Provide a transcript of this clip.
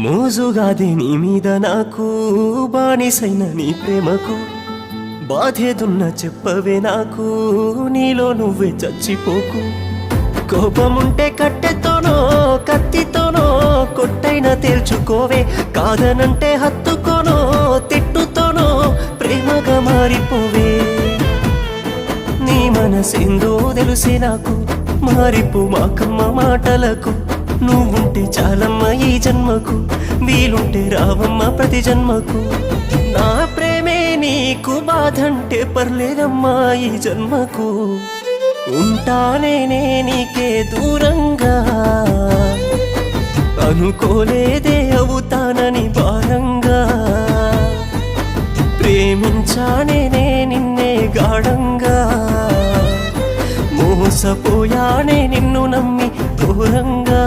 మోజుగాదే నీ మీద నాకు బానిసైన నీ ప్రేమకు బాధేదున్న చెప్పవే నాకు నీలో నువ్వే చచ్చిపోకు కోపముంటే కట్టెతోనో కత్తితోనో కొట్టైనా తేల్చుకోవే కాదనంటే హత్తుకోనో తిట్టుతోనో ప్రేమగా మారిపోవే నీ మనసేందో తెలిసే నాకు మారిపో మాకమ్మ మాటలకు నువ్వుంటే చాలమ్మ ఈ జన్మకు వీలుంటే రావమ్మ ప్రతి జన్మకు నా ప్రేమే నీకు బాధంటే పర్లేదమ్మా ఈ జన్మకు ఉంటానేనే నీకే దూరంగా అనుకోలేదే అవుతానని భారంగా ప్రేమించానేనే నిన్నే గాఢంగా మోసపోయానే నిన్ను నమ్మి దూరంగా